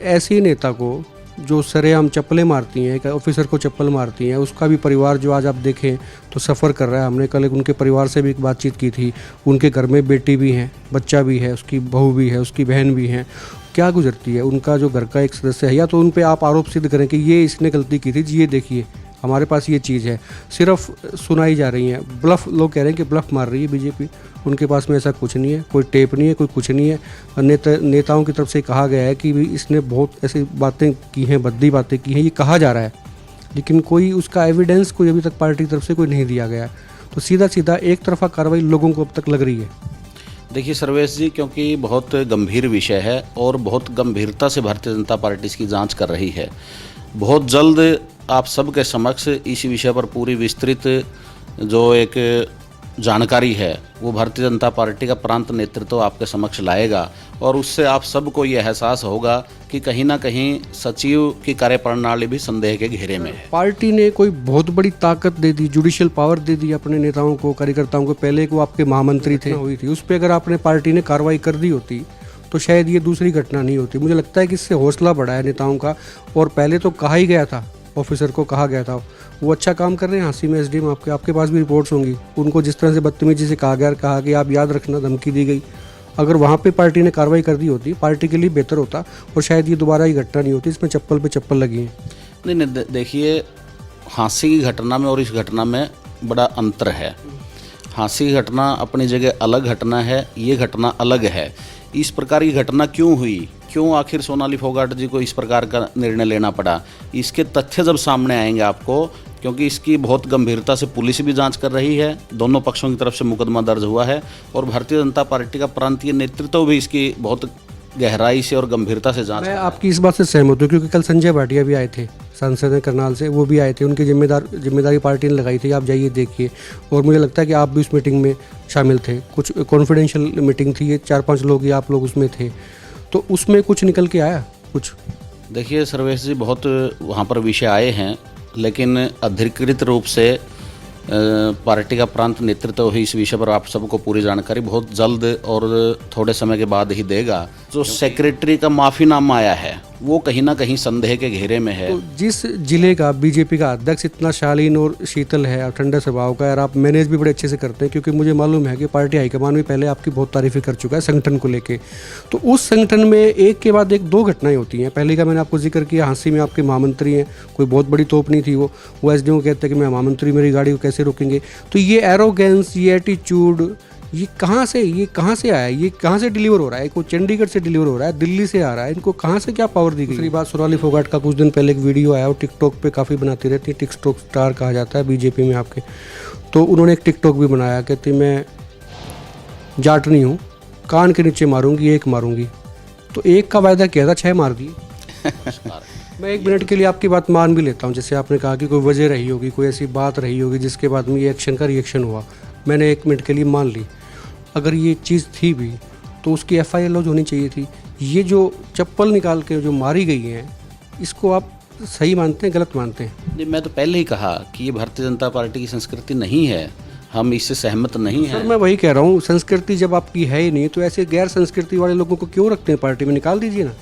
ऐसे ही नेता को जो सरेआम चप्पलें मारती हैं, एक ऑफिसर को चप्पल मारती हैं, उसका भी परिवार जो आज आप देखें तो सफ़र कर रहा है। हमने कल उनके परिवार से भी एक बातचीत की थी। उनके घर में बेटी भी है, बच्चा भी है, उसकी बहू भी है, उसकी बहन भी है। क्या गुजरती है उनका जो घर का एक सदस्य है। या तो उन पे आप आरोप सिद्ध करें कि ये इसने गलती की थी, ये देखिए हमारे पास ये चीज़ है, सिर्फ सुनाई जा रही है। ब्लफ लोग कह रहे हैं कि ब्लफ मार रही है बीजेपी। उनके पास में ऐसा कुछ नहीं है, कोई टेप नहीं है, कोई कुछ नहीं है। नेताओं की तरफ से कहा गया है कि भी इसने बहुत ऐसी बातें की हैं, भद्दी बातें की हैं, ये कहा जा रहा है, लेकिन कोई उसका एविडेंस कोई अभी तक पार्टी की तरफ से कोई नहीं दिया गया है। तो सीधा सीधा एक तरफा कार्रवाई लोगों को अब तक लग रही है। देखिए सर्वेश जी, क्योंकि बहुत गंभीर विषय है और बहुत गंभीरता से भारतीय जनता पार्टी इसकी जांच कर रही है। बहुत जल्द आप सबके समक्ष इस विषय पर पूरी विस्तृत जो एक जानकारी है वो भारतीय जनता पार्टी का प्रांत नेतृत्व आपके समक्ष लाएगा और उससे आप सबको ये एहसास होगा कि कहीं ना कहीं सचिव की कार्यप्रणाली भी संदेह के घेरे में है। पार्टी ने कोई बहुत बड़ी ताकत दे दी, जुडिशियल पावर दे दी अपने नेताओं को, कार्यकर्ताओं को। पहले को आपके महामंत्री थे हुई थी, उस पर अगर आपने पार्टी ने कार्रवाई कर दी होती तो शायद ये दूसरी घटना नहीं होती। मुझे लगता है कि इससे हौसला बढ़ा है नेताओं का। और पहले तो कहा ही गया था, ऑफिसर को कहा गया था, वो अच्छा काम कर रहे हैं। हाँसी में एसडीएम आपके पास भी रिपोर्ट्स होंगी। उनको जिस तरह से बदतमीजी से कहा गया, कहा कि आप याद रखना, धमकी दी गई। अगर वहाँ पे पार्टी ने कार्रवाई कर दी होती, पार्टी के लिए बेहतर होता और शायद ये दोबारा ही घटना नहीं होती। इसमें चप्पल पे चप्पल लगी है। नहीं, देखिए हाँसी की घटना में और इस घटना में बड़ा अंतर है। हाँसी की घटना अपनी जगह अलग घटना है, ये घटना अलग है। इस प्रकार की घटना क्यों हुई, क्यों आखिर सोनाली फोगाट जी को इस प्रकार का निर्णय लेना पड़ा, इसके तथ्य जब सामने आएंगे आपको, क्योंकि इसकी बहुत गंभीरता से पुलिस भी जांच कर रही है, दोनों पक्षों की तरफ से मुकदमा दर्ज हुआ है और भारतीय जनता पार्टी का प्रांतीय नेतृत्व भी इसकी बहुत गहराई से और गंभीरता से जांच। मैं आपकी इस बात से सहमत हूँ, क्योंकि कल संजय भाटिया भी आए थे, सांसद हैं करनाल से, वो भी आए थे। उनकी जिम्मेदारी पार्टी ने लगाई थी, आप जाइए देखिए। और मुझे लगता है कि आप भी उस मीटिंग में शामिल थे। कुछ कॉन्फिडेंशियल मीटिंग थी, ये 4-5 लोग ही आप लोग उसमें थे। तो उसमें कुछ निकल के आया कुछ? देखिए सर्वेश जी, बहुत वहाँ पर विषय आए हैं, लेकिन अधिकृत रूप से पार्टी का प्रांत नेतृत्व ही इस विषय पर आप सबको पूरी जानकारी बहुत जल्द और थोड़े समय के बाद ही देगा। जो सेक्रेटरी का माफीनामा आया है वो कहीं ना कहीं संदेह के घेरे में है। तो जिस जिले का बीजेपी का अध्यक्ष इतना शालीन और शीतल है और ठंडे स्वभाव का है, और आप मैनेज भी बड़े अच्छे से करते हैं, क्योंकि मुझे मालूम है कि पार्टी हाईकमान भी पहले आपकी बहुत तारीफें कर चुका है संगठन को लेके। तो उस संगठन में एक के बाद एक 2 घटनाएं होती हैं। पहले का मैंने आपको जिक्र किया, हाँसी में आपके महामंत्री हैं, कोई बहुत बड़ी तोप नहीं थी वो एसडीओ को कहते हैं कि मैं महामंत्री, मेरी गाड़ी को कैसे रोकेंगे। तो ये एरोगेंस, ये एटीट्यूड, ये कहाँ से आया, ये कहाँ से डिलीवर हो रहा है? को चंडीगढ़ से डिलीवर हो रहा है, दिल्ली से आ रहा है, इनको कहाँ से क्या पावर दी गई? दूसरी बात, सोनाली फोगाट का कुछ दिन पहले एक वीडियो आया, वो टिकटॉक पे काफ़ी बनाती रहती है, टिकटॉक स्टार कहा जाता है बीजेपी में आपके। तो उन्होंने एक टिकटॉक भी बनाया, कहती मैं जाट नहीं हूँ, कान के नीचे मारूंगी, 1 मारूंगी। तो 1 का वायदा किया था, 6 मार दिए। मैं 1 मिनट के लिए आपकी बात मान भी लेता हूँ, जैसे आपने कहा कि कोई वजह रही होगी, कोई ऐसी बात रही होगी जिसके बाद में ये एक्शन का रिएक्शन हुआ, मैंने 1 मिनट के लिए मान ली। अगर ये चीज़ थी भी तो उसकी FIR लॉन्च होनी चाहिए थी। ये जो चप्पल निकाल के जो मारी गई है, इसको आप सही मानते हैं, गलत मानते हैं? नहीं, मैं तो पहले ही कहा कि ये भारतीय जनता पार्टी की संस्कृति नहीं है, हम इससे सहमत नहीं हैं। सर मैं वही कह रहा हूँ, संस्कृति जब आपकी है ही नहीं तो ऐसे गैर संस्कृति वाले लोगों को क्यों रखते हैं पार्टी में? निकाल दीजिए ना।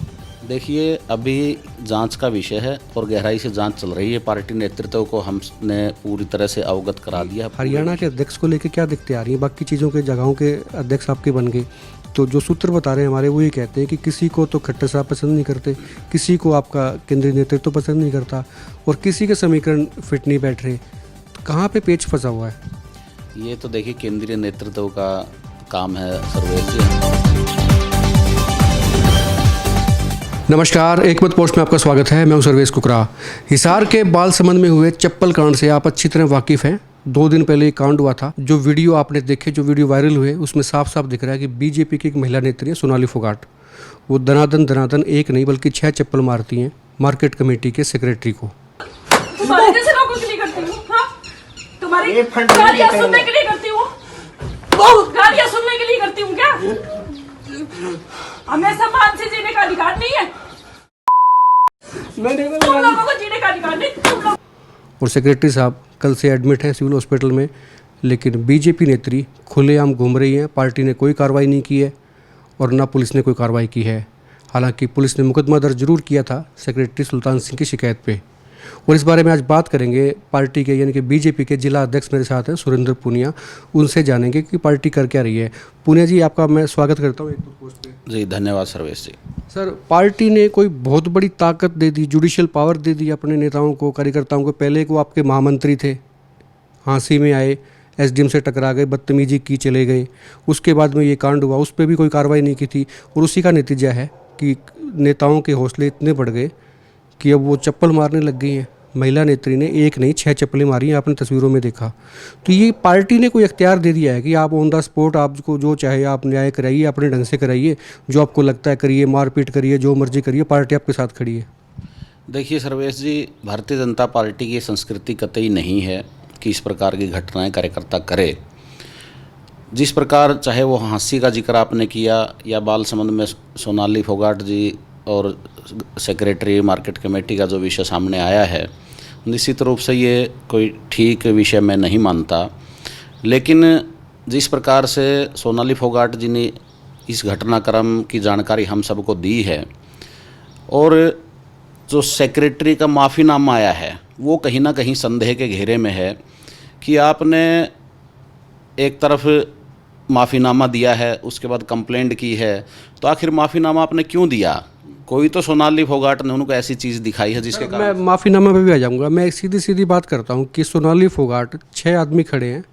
देखिए अभी जांच का विषय है और गहराई से जांच चल रही है। पार्टी नेतृत्व को हमने पूरी तरह से अवगत करा दिया। हरियाणा के अध्यक्ष को लेकर क्या दिक्कतें आ रही हैं? बाकी चीज़ों के जगहों के अध्यक्ष आपके बन गए, तो जो सूत्र बता रहे हैं हमारे, वो ये कहते हैं कि किसी को तो खट्टर साहब पसंद नहीं करते, किसी को आपका केंद्रीय नेतृत्व पसंद नहीं करता और किसी के समीकरण फिट नहीं बैठ रहे। तो कहाँ पे पेच फंसा हुआ है? ये तो देखिए केंद्रीय नेतृत्व का काम है सर्वेश जी। नमस्कार, एक मत पोस्ट में आपका स्वागत है। मैं हूं सर्वेश कुकरा। हिसार के बालसमंद में हुए चप्पल कांड से आप अच्छी तरह वाकिफ़ हैं। 2 दिन पहले कांड हुआ था। जो वीडियो आपने देखे, जो वीडियो वायरल हुए, उसमें साफ साफ दिख रहा है कि बीजेपी की एक महिला नेत्री है सोनाली फोगाट, वो दनादन 1 नहीं बल्कि 6 चप्पल मारती हैं मार्केट कमेटी के सेक्रेटरी को। तुम्हारे जैसे लोगों के लिए करती हूँ, हाँ? तुम्हारी गालियाँ सुनने के लिए करती हूँ, गालियाँ सुनने के लिए करती हूँ क्या? हमें सम्मान से जीने का अधिकार नहीं है, तुम लोगों को जीने का अधिकार नहीं, तुम लोग। और सेक्रेटरी साहब कल से एडमिट हैं सिविल हॉस्पिटल में, लेकिन बीजेपी नेत्री खुलेआम घूम रही हैं। पार्टी ने कोई कार्रवाई नहीं की है और ना पुलिस ने कोई कार्रवाई की है। हालांकि पुलिस ने मुकदमा दर्ज जरूर किया था सेक्रेटरी सुल्तान सिंह की शिकायत पे। और इस बारे में आज बात करेंगे पार्टी के यानी कि बीजेपी के जिला अध्यक्ष मेरे साथ हैं सुरेंद्र पूनिया, उनसे जानेंगे कि पार्टी कर क्या रही है। पूनिया जी, आपका मैं स्वागत करता हूँ एक पोस्ट पे। जी धन्यवाद सर्वेश जी। सर, पार्टी ने कोई बहुत बड़ी ताकत दे दी, जुडिशियल पावर दे दी अपने नेताओं को, कार्यकर्ताओं को। पहले को आपके महामंत्री थे, हाँसी में आए, एसडीएम से टकरा गए, बदतमीजी की, चले गए। उसके बाद में ये कांड हुआ, उस पर भी कोई कार्रवाई नहीं की थी। और उसी का नतीजा है कि नेताओं के हौसले इतने बढ़ गए कि अब वो चप्पल मारने लग गई हैं। महिला नेत्री ने एक नहीं 6 चप्पलें मारी हैं, आपने तस्वीरों में देखा। तो ये पार्टी ने कोई अख्तियार दे दिया है कि आप ऑन द स्पॉट आपको जो चाहे आप न्याय कराइए, अपने ढंग से कराइए, जो आपको लगता है करिए, मारपीट करिए, जो मर्जी करिए, पार्टी आपके साथ खड़ी है। देखिए सर्वेश जी, भारतीय जनता पार्टी की संस्कृति कतई नहीं है कि इस प्रकार की घटनाएं कार्यकर्ता करे। जिस प्रकार चाहे वो हाँसी का जिक्र आपने किया या बालसमंद में सोनाली फोगाट जी और सेक्रेटरी मार्केट कमेटी का जो विषय सामने आया है, निश्चित रूप से ये कोई ठीक विषय मैं नहीं मानता। लेकिन जिस प्रकार से सोनाली फोगाट जी ने इस घटनाक्रम की जानकारी हम सबको दी है और जो सेक्रेटरी का माफ़ीनामा आया है, वो कहीं ना कहीं संदेह के घेरे में है कि आपने एक तरफ माफ़ीनामा दिया है, उसके बाद कंप्लेंट की है, तो आखिर माफ़ीनामा आपने क्यों दिया? कोई तो सोनाली फोगाट ने उनको ऐसी चीज़ दिखाई है जिसके मैं माफ़ीनामा पे भी आ जाऊंगा। मैं एक सीधी सीधी बात करता हूँ कि सोनाली फोगाट 6 आदमी खड़े हैं,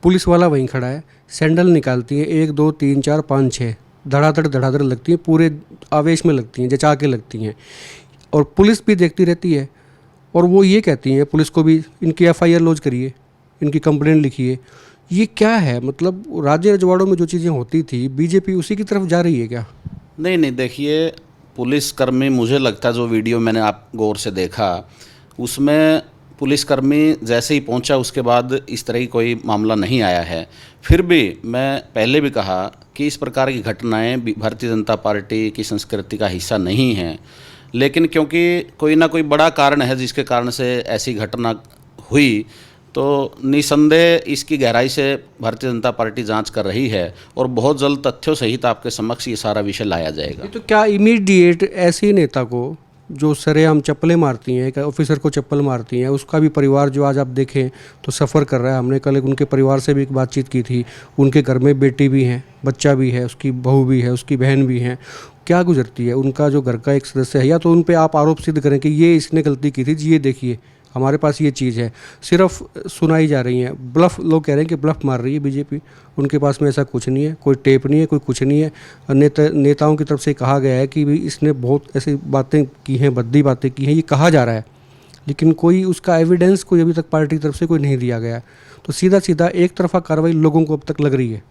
पुलिस वाला वहीं खड़ा है, सैंडल निकालती हैं 1 2 3 4 5 6, धड़ाधड़ लगती हैं, पूरे आवेश में लगती हैं, जचा के लगती हैं। और पुलिस भी देखती रहती है और वो ये कहती हैं पुलिस को भी, इनकी FIR लॉन्च करिए, इनकी कंप्लेंट लिखिए। ये क्या है? मतलब राज्य रजवाड़ों में जो चीज़ें होती थी, बीजेपी उसी की तरफ जा रही है क्या? नहीं, देखिए पुलिसकर्मी, मुझे लगता है जो वीडियो मैंने आप गौर से देखा, उसमें पुलिसकर्मी जैसे ही पहुंचा उसके बाद इस तरह की कोई मामला नहीं आया है। फिर भी मैं पहले भी कहा कि इस प्रकार की घटनाएं भारतीय जनता पार्टी की संस्कृति का हिस्सा नहीं हैं। लेकिन क्योंकि कोई ना कोई बड़ा कारण है जिसके कारण से ऐसी घटना हुई, तो निसंदेह इसकी गहराई से भारतीय जनता पार्टी जांच कर रही है और बहुत जल्द तथ्यों सहित आपके समक्ष ये सारा विषय लाया जाएगा। तो क्या इमीडिएट ऐसे नेता को जो सरेआम चप्पलें मारती हैं, एक ऑफिसर को चप्पल मारती हैं, उसका भी परिवार जो आज आप देखें तो सफ़र कर रहा है। हमने कल उनके परिवार से भी एक बातचीत की थी, उनके घर में बेटी भी हैं, बच्चा भी है, उसकी बहू भी है, उसकी बहन भी हैं। क्या गुजरती है उनका जो घर का एक सदस्य है, या तो उन पर आप आरोप सिद्ध करें कि ये इसने गलती की थी जी, ये देखिए हमारे पास ये चीज़ है, सिर्फ सुनाई जा रही हैं। ब्लफ, लोग कह रहे हैं कि ब्लफ मार रही है बीजेपी, उनके पास में ऐसा कुछ नहीं है, कोई टेप नहीं है, कोई कुछ नहीं है। नेताओं की तरफ से कहा गया है कि भी इसने बहुत ऐसी बातें की हैं, भद्दी बातें की हैं, ये कहा जा रहा है, लेकिन कोई उसका एविडेंस कोई अभी तक पार्टी की तरफ से कोई नहीं दिया गया। तो सीधा सीधा एक तरफा कार्रवाई लोगों को अब तक लग रही है।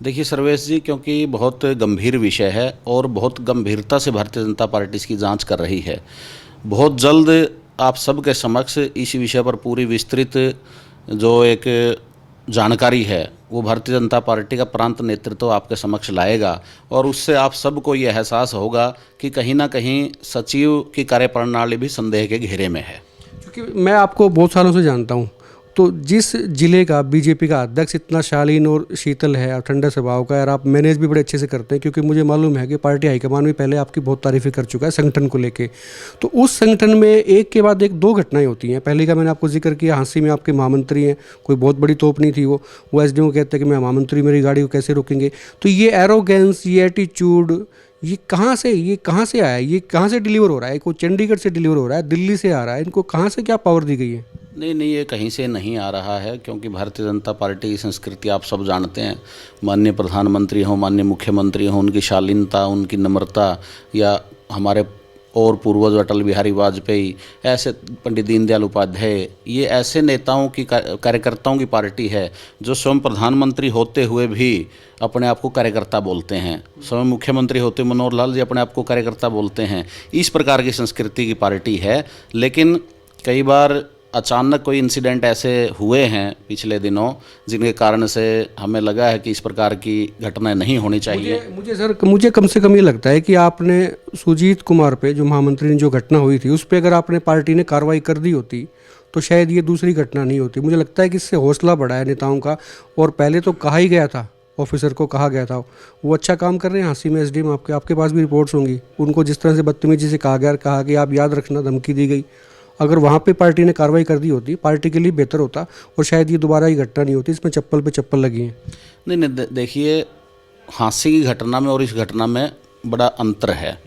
देखिए सर्वेश जी, क्योंकि बहुत गंभीर विषय है और बहुत गंभीरता से भारतीय जनता पार्टी इसकी जाँच कर रही है। बहुत जल्द आप सबके समक्ष इस विषय पर पूरी विस्तृत जो एक जानकारी है वो भारतीय जनता पार्टी का प्रांत नेतृत्व आपके समक्ष लाएगा और उससे आप सबको ये एहसास होगा कि कहीं ना कहीं सचिव की कार्यप्रणाली भी संदेह के घेरे में है। क्योंकि मैं आपको बहुत सालों से जानता हूँ, तो जिस जिले का बीजेपी का अध्यक्ष इतना शालीन और शीतल है और ठंडे स्वभाव का है, और आप मैनेज भी बड़े अच्छे से करते हैं, क्योंकि मुझे मालूम है कि पार्टी हाईकमान भी पहले आपकी बहुत तारीफ़ें कर चुका है संगठन को लेके। तो उस संगठन में एक के बाद एक 2 घटनाएं होती हैं। पहले का मैंने आपको जिक्र किया, हाँसी में आपके महामंत्री हैं, कोई बहुत बड़ी तोप नहीं थी वो एसडीएम को कहते हैं कि मैं महामंत्री, मेरी गाड़ी को कैसे रोकेंगे। तो ये एरोगेंस, ये एटीट्यूड, ये कहाँ से आया? ये कहाँ से डिलीवर हो रहा है? कोई चंडीगढ़ से डिलीवर हो रहा है, दिल्ली से आ रहा है? इनको कहाँ से क्या पावर दी गई है? नहीं, ये कहीं से नहीं आ रहा है, क्योंकि भारतीय जनता पार्टी की संस्कृति आप सब जानते हैं। माननीय प्रधानमंत्री हों, माननीय मुख्यमंत्री हों, उनकी शालीनता, उनकी नम्रता, या हमारे और पूर्वज अटल बिहारी वाजपेयी, ऐसे पंडित दीनदयाल उपाध्याय, ये ऐसे नेताओं की, कार्यकर्ताओं की पार्टी है जो स्वयं प्रधानमंत्री होते हुए भी अपने आप को कार्यकर्ता बोलते हैं। स्वयं मुख्यमंत्री होते मनोहर लाल जी अपने आप को कार्यकर्ता बोलते हैं। इस प्रकार की संस्कृति की पार्टी है। लेकिन कई बार अचानक कोई इंसिडेंट ऐसे हुए हैं पिछले दिनों जिनके कारण से हमें लगा है कि इस प्रकार की घटनाएं नहीं होनी चाहिए। मुझे कम से कम ये लगता है कि आपने सुजीत कुमार पे, जो महामंत्री ने जो घटना हुई थी, उस पर अगर आपने पार्टी ने कार्रवाई कर दी होती तो शायद ये दूसरी घटना नहीं होती। मुझे लगता है कि इससे हौसला बढ़ा है नेताओं का। और पहले तो कहा ही गया था ऑफिसर को कहा गया था, वो अच्छा काम कर रहे हैं? हाँसी में एसडीएम आपके पास भी रिपोर्ट्स होंगी, उनको जिस तरह से बदतमीजी से कहा कि आप याद रखना, धमकी दी गई। अगर वहाँ पे पार्टी ने कार्रवाई कर दी होती, पार्टी के लिए बेहतर होता और शायद ये दोबारा ही घटना नहीं होती। इसमें चप्पल पे चप्पल लगी है। नहीं, देखिए, हाँसी की घटना में और इस घटना में बड़ा अंतर है।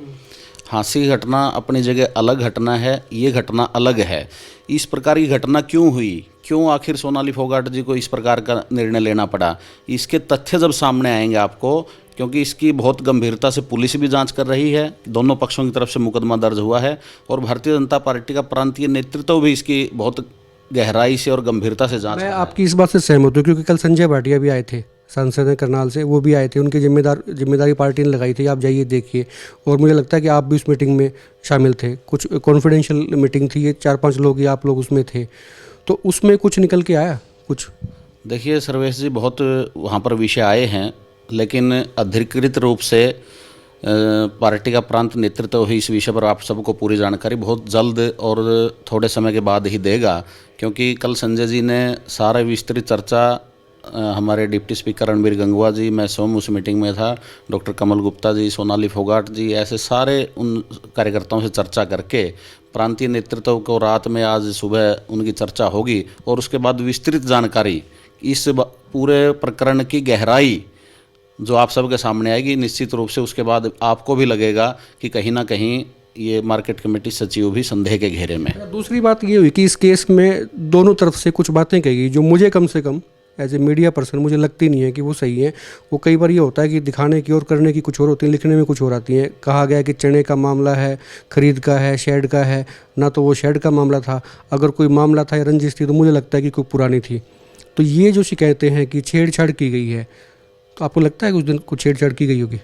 हाँसी की घटना अपनी जगह अलग घटना है, ये घटना अलग है। इस प्रकार की घटना क्यों हुई, क्यों आखिर सोनाली फोगाट जी को इस प्रकार का निर्णय लेना पड़ा, इसके तथ्य जब सामने आएंगे आपको, क्योंकि इसकी बहुत गंभीरता से पुलिस भी जांच कर रही है, दोनों पक्षों की तरफ से मुकदमा दर्ज हुआ है और भारतीय जनता पार्टी का प्रांतीय नेतृत्व भी इसकी बहुत गहराई से और गंभीरता से जांच कर रहा है। मैं आपकी इस बात से सहमत हूँ, क्योंकि कल संजय भाटिया भी आए थे, सांसद हैं करनाल से, वो भी आए थे, उनकी जिम्मेदारी पार्टी ने लगाई थी, आप जाइए देखिए। और मुझे लगता है कि आप भी उस मीटिंग में शामिल थे, कुछ कॉन्फिडेंशियल मीटिंग थी, ये 4-5 लोग ही आप लोग उसमें थे, तो उसमें कुछ निकल के आया कुछ? देखिए सर्वेश जी, बहुत वहाँ पर विषय आए हैं, लेकिन अधिकृत रूप से पार्टी का प्रांत नेतृत्व ही इस विषय पर आप सबको पूरी जानकारी बहुत जल्द और थोड़े समय के बाद ही देगा, क्योंकि कल संजय जी ने सारा विस्तृत चर्चा हमारे डिप्टी स्पीकर रणबीर गंगवा जी, मैं स्वयं उस मीटिंग में था, डॉक्टर कमल गुप्ता जी, सोनाली फोगाट जी, ऐसे सारे उन कार्यकर्ताओं से चर्चा करके प्रांतीय नेतृत्व को रात में आज सुबह उनकी चर्चा होगी और उसके बाद विस्तृत जानकारी इस पूरे प्रकरण की गहराई जो आप सबके सामने आएगी, निश्चित रूप से उसके बाद आपको भी लगेगा कि कहीं ना कहीं ये मार्केट कमेटी सचिव भी संदेह के घेरे में। दूसरी बात ये हुई कि इस केस में दोनों तरफ से कुछ बातें कही जो मुझे कम से कम एज ए मीडिया पर्सन मुझे लगती नहीं है कि वो सही है। वो कई बार ये होता है कि दिखाने की और करने की कुछ और होती है, लिखने में कुछ और आती हैं। कहा गया कि चने का मामला है, खरीद का है, शेड का है, ना तो वो शेड का मामला था। अगर कोई मामला था या रंजिश थी तो मुझे लगता है कि कोई पुरानी थी। तो ये जो शिकायतें हैं कि छेड़छाड़ की गई है, तो आपको लगता है कि उस दिन कुछ छेड़छाड़ की गई होगी?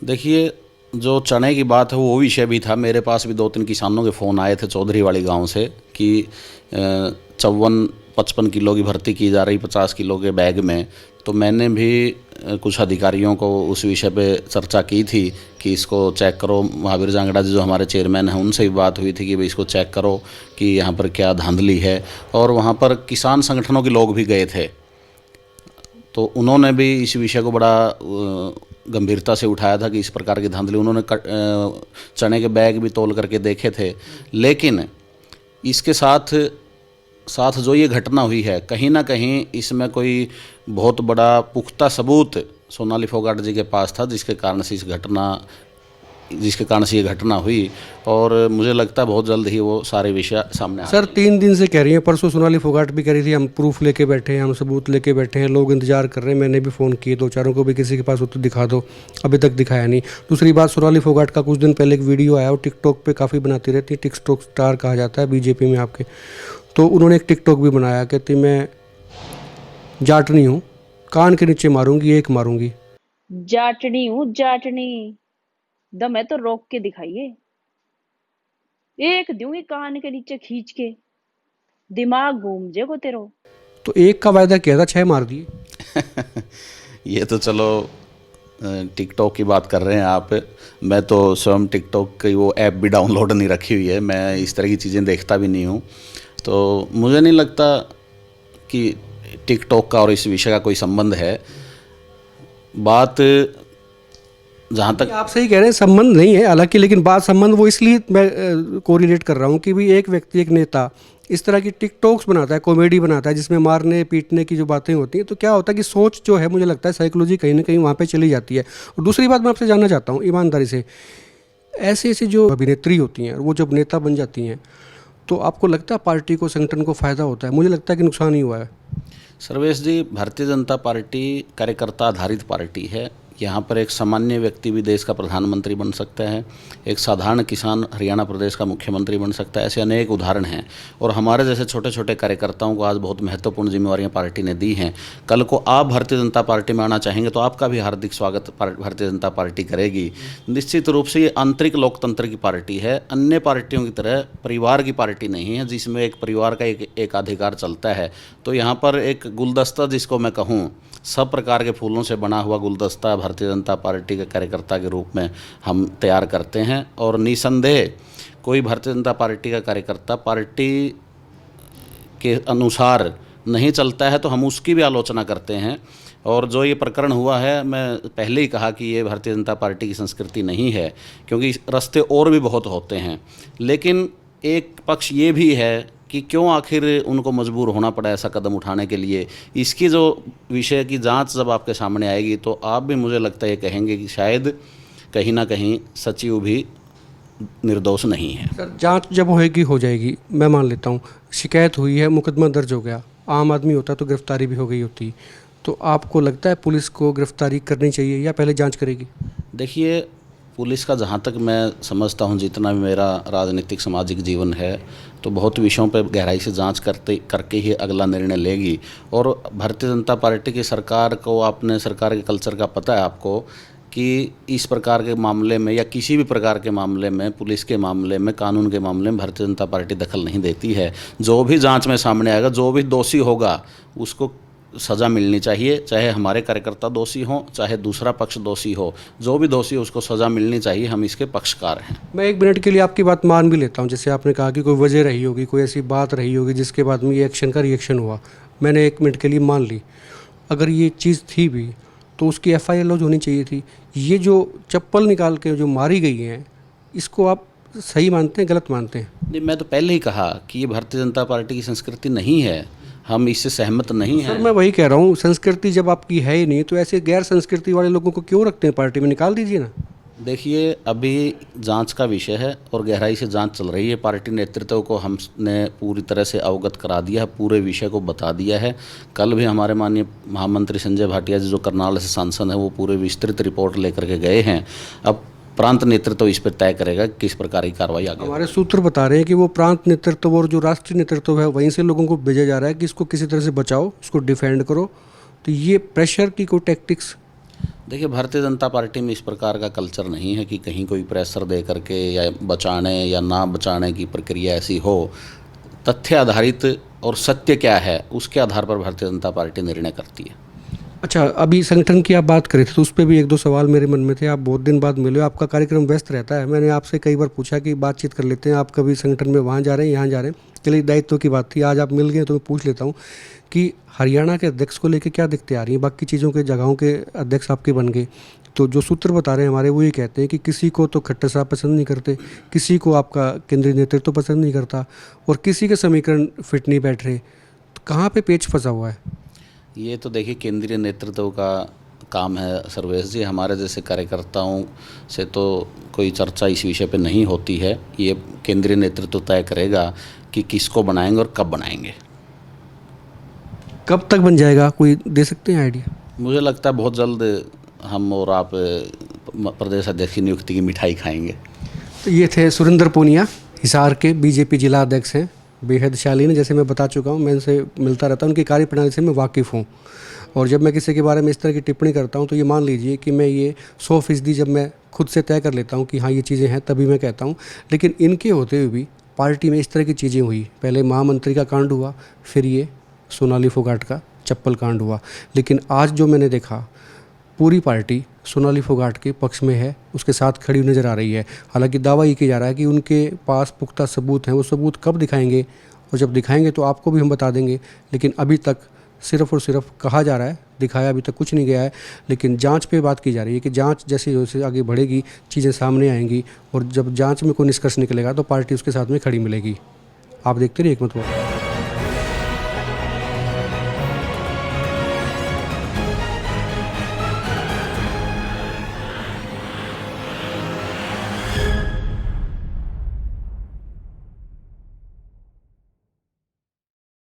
देखिए, जो चने की बात है वो विषय भी था। मेरे पास भी 2-3 किसानों के फ़ोन आए थे चौधरी वाली गांव से कि 54-55 किलो की भर्ती की जा रही 50 किलो के बैग में। तो मैंने भी कुछ अधिकारियों को उस विषय पे चर्चा की थी कि इसको चेक करो। महावीर जांगड़ा जी जो हमारे चेयरमैन हैं उनसे भी बात हुई थी कि भाई इसको चेक करो कि यहाँ पर क्या धांधली है। और वहाँ पर किसान संगठनों के लोग भी गए थे, तो उन्होंने भी इस विषय को बड़ा गंभीरता से उठाया था कि इस प्रकार की धांधली। उन्होंने चने के बैग भी तोल करके देखे थे। लेकिन इसके साथ साथ जो ये घटना हुई है, कहीं ना कहीं इसमें कोई बहुत बड़ा पुख्ता सबूत सोनाली फोगाट जी के पास था, जिसके कारण से ये घटना हुई। और मुझे लगता है बहुत जल्द ही वो सारे विषय सामने सर 3 दिन से कह रही हैं, परसों सोनाली फोगाट भी कह रही थी हम प्रूफ लेके बैठे हैं, हम सबूत लेके बैठे हैं, लोग इंतजार कर रहे हैं। मैंने भी फ़ोन किए 2-4 को भी, किसी के पास हो तो दिखा दो, अभी तक दिखाया नहीं। दूसरी बात, सोनाली फोगाट का कुछ दिन पहले एक वीडियो आया, वो टिकटॉक पे काफ़ी बनाती रहती है, टिकटॉक स्टार कहा जाता है बीजेपी में आपके। तो उन्होंने एक टिकटॉक भी बनाया, कहती मैं जाटनी हूँ, कान के नीचे मारूंगी, एक मारूंगी। जाटनी हूँ जाटनी, दम है तो रोक के दिखाइए, एक दूंगी कान के नीचे खींच के, दिमाग घूम जेगो तेरो। तो एक का वायदा किया था, 6 मार दिए। ये तो चलो टिकटॉक की बात कर रहे हैं आप। मैं तो स्वयं टिकटॉक की वो ऐप भी डाउनलोड नहीं रखी हुई है, मैं इस तरह की चीज़ें देखता भी नहीं हूँ। तो मुझे नहीं लगता कि टिकटॉक का और इस विषय का कोई संबंध है। बात जहाँ तक आप सही कह रहे हैं, संबंध नहीं है हालांकि, लेकिन बात संबंध वो इसलिए मैं कोरिलेट कर रहा हूँ कि भी एक व्यक्ति, एक नेता इस तरह की टिकटॉक्स बनाता है, कॉमेडी बनाता है, जिसमें मारने पीटने की जो बातें होती हैं, तो क्या होता है कि सोच जो है, मुझे लगता है साइकोलॉजी कहीं ना कहीं वहाँ पे चली जाती है। और दूसरी बात मैं आपसे जानना चाहता हूँ ईमानदारी से, ऐसी जो अभिनेत्री होती हैं वो जब नेता बन जाती हैं, तो आपको लगता है पार्टी को, संगठन को फ़ायदा होता है? मुझे लगता है कि नुकसान ही हुआ है। सर्वेश जी, भारतीय जनता पार्टी कार्यकर्ता आधारित पार्टी है। यहाँ पर एक सामान्य व्यक्ति भी देश का प्रधानमंत्री बन सकता है, एक साधारण किसान हरियाणा प्रदेश का मुख्यमंत्री बन सकता है। ऐसे अनेक उदाहरण हैं और हमारे जैसे छोटे छोटे कार्यकर्ताओं को आज बहुत महत्वपूर्ण जिम्मेवारियां पार्टी ने दी हैं। कल को आप भारतीय जनता पार्टी में आना चाहेंगे तो आपका भी हार्दिक स्वागत भारतीय जनता पार्टी करेगी। निश्चित रूप से ये आंतरिक लोकतंत्र की पार्टी है, अन्य पार्टियों की तरह परिवार की पार्टी नहीं है जिसमें एक परिवार का एक अधिकार चलता है। तो यहाँ पर एक गुलदस्ता, जिसको मैं कहूँ सब प्रकार के फूलों से बना हुआ गुलदस्ता, भारतीय जनता पार्टी के कार्यकर्ता के रूप में हम तैयार करते हैं। और निसंदेह कोई भारतीय जनता पार्टी का कार्यकर्ता पार्टी के अनुसार नहीं चलता है तो हम उसकी भी आलोचना करते हैं। और जो ये प्रकरण हुआ है, मैं पहले ही कहा कि ये भारतीय जनता पार्टी की संस्कृति नहीं है, क्योंकि रास्ते और भी बहुत होते हैं। लेकिन एक पक्ष ये भी है कि क्यों आखिर उनको मजबूर होना पड़ा ऐसा कदम उठाने के लिए। इसकी जो विषय की जांच जब आपके सामने आएगी तो आप भी, मुझे लगता है, ये कहेंगे कि शायद कहीं ना कहीं सचिव भी निर्दोष नहीं है। सर, जांच जब होएगी हो जाएगी, मैं मान लेता हूँ, शिकायत हुई है, मुकदमा दर्ज हो गया, आम आदमी होता तो गिरफ्तारी भी हो गई होती, तो आपको लगता है पुलिस को गिरफ्तारी करनी चाहिए या पहले जांच करेगी? देखिए, पुलिस का जहाँ तक मैं समझता हूँ, जितना भी मेरा राजनीतिक सामाजिक जीवन है, तो बहुत विषयों पर गहराई से जांच करके ही अगला निर्णय लेगी। और भारतीय जनता पार्टी की सरकार को, आपने सरकार के कल्चर का पता है आपको, कि इस प्रकार के मामले में या किसी भी प्रकार के मामले में, पुलिस के मामले में, कानून के मामले में भारतीय जनता पार्टी दखल नहीं देती है। जो भी जांच में सामने आएगा, जो भी दोषी होगा, उसको सज़ा मिलनी चाहिए। चाहे हमारे कार्यकर्ता दोषी हों, चाहे दूसरा पक्ष दोषी हो, जो भी दोषी हो उसको सज़ा मिलनी चाहिए। हम इसके पक्षकार हैं। मैं 1 मिनट के लिए आपकी बात मान भी लेता हूँ। जैसे आपने कहा कि कोई वजह रही होगी, कोई ऐसी बात रही होगी जिसके बाद में ये एक्शन का रिएक्शन हुआ, मैंने 1 मिनट के लिए मान ली। अगर ये चीज़ थी भी तो उसकी FIR लॉन्च होनी चाहिए थी। ये जो चप्पल निकाल के जो मारी गई हैं, इसको आप सही मानते हैं, गलत मानते हैं? नहीं, मैं तो पहले ही कहा कि ये भारतीय जनता पार्टी की संस्कृति नहीं है, हम इससे सहमत नहीं हैं। सर, मैं वही कह रहा हूँ, संस्कृति जब आपकी है ही नहीं तो ऐसे गैर संस्कृति वाले लोगों को क्यों रखते हैं पार्टी में? निकाल दीजिए ना। देखिए, अभी जांच का विषय है और गहराई से जांच चल रही है। पार्टी नेतृत्व को हमने पूरी तरह से अवगत करा दिया है, पूरे विषय को बता दिया है। कल भी हमारे माननीय महामंत्री संजय भाटिया जी, जो करनाल से सांसद हैं, वो पूरे विस्तृत रिपोर्ट लेकर के गए हैं। अब प्रांत नेतृत्व इस पर तय करेगा किस प्रकार की कार्रवाई आगे। हमारे सूत्र बता रहे हैं कि वो प्रांत नेतृत्व और जो राष्ट्रीय नेतृत्व है, वहीं से लोगों को भेजा जा रहा है कि इसको किसी तरह से बचाओ, इसको डिफेंड करो। तो ये प्रेशर की कोई टैक्टिक्स? देखिए, भारतीय जनता पार्टी में इस प्रकार का कल्चर नहीं है कि कहीं कोई प्रेशर दे करके या बचाने या ना बचाने की प्रक्रिया ऐसी हो। तथ्य आधारित और सत्य क्या है, उसके आधार पर भारतीय जनता पार्टी निर्णय करती है। अच्छा, अभी संगठन की आप बात करी थी तो उस पर भी 1-2 सवाल मेरे मन में थे। आप बहुत दिन बाद मिले हो, आपका कार्यक्रम व्यस्त रहता है। मैंने आपसे कई बार पूछा कि बातचीत कर लेते हैं, आप कभी संगठन में वहाँ जा रहे हैं, यहाँ जा रहे हैं। चलिए, दायित्व की बात थी, आज आप मिल गए तो मैं पूछ लेता हूँ कि हरियाणा के अध्यक्ष को लेकर क्या दिक्कतें आ रही हैं? बाकी चीज़ों के जगहों के अध्यक्ष आपके बन गए, तो जो सूत्र बता रहे हैं हमारे, वो ये कहते हैं कि किसी को तो खट्टर साहब पसंद नहीं करते, किसी को आपका केंद्रीय नेतृत्व पसंद नहीं करता, और किसी के समीकरण फिट नहीं बैठ रहे। तो कहाँ पे पेच फंसा हुआ है? ये तो देखिए, केंद्रीय नेतृत्व का काम है सर्वेश जी। हमारे जैसे कार्यकर्ताओं से तो कोई चर्चा इस विषय पे नहीं होती है। ये केंद्रीय नेतृत्व तय करेगा कि किसको बनाएंगे और कब बनाएंगे। कब तक बन जाएगा, कोई दे सकते हैं आइडिया? मुझे लगता है बहुत जल्द हम और आप प्रदेश अध्यक्ष की नियुक्ति की मिठाई खाएंगे। तो ये थे सुरेंद्र पूनिया, हिसार के बीजेपी जिला अध्यक्ष हैं। बेहद शालीन, जैसे मैं बता चुका हूँ, मैं इनसे मिलता रहता हूँ, उनकी कार्यप्रणाली से मैं वाकिफ़ हूँ। और जब मैं किसी के बारे में इस तरह की टिप्पणी करता हूँ तो ये मान लीजिए कि मैं ये 100% जब मैं खुद से तय कर लेता हूँ कि हाँ ये चीज़ें हैं, तभी मैं कहता हूँ। लेकिन इनके होते हुए भी पार्टी में इस तरह की चीज़ें हुई। पहले महामंत्री का कांड हुआ, फिर ये सोनाली फोगाट का चप्पल कांड हुआ। लेकिन आज जो मैंने देखा, पूरी पार्टी सोनाली फोगाट के पक्ष में है, उसके साथ खड़ी नज़र आ रही है। हालांकि दावा ये किया जा रहा है कि उनके पास पुख्ता सबूत हैं। वो सबूत कब दिखाएंगे, और जब दिखाएंगे तो आपको भी हम बता देंगे। लेकिन अभी तक सिर्फ़ और सिर्फ कहा जा रहा है, दिखाया अभी तक कुछ नहीं गया है। लेकिन जांच पे बात की जा रही है कि जांच जैसे जैसे आगे बढ़ेगी, चीज़ें सामने आएंगी, और जब जांच में कोई निष्कर्ष निकलेगा तो पार्टी उसके साथ में खड़ी मिलेगी। आप देखते रहिए एकमत वार्ता।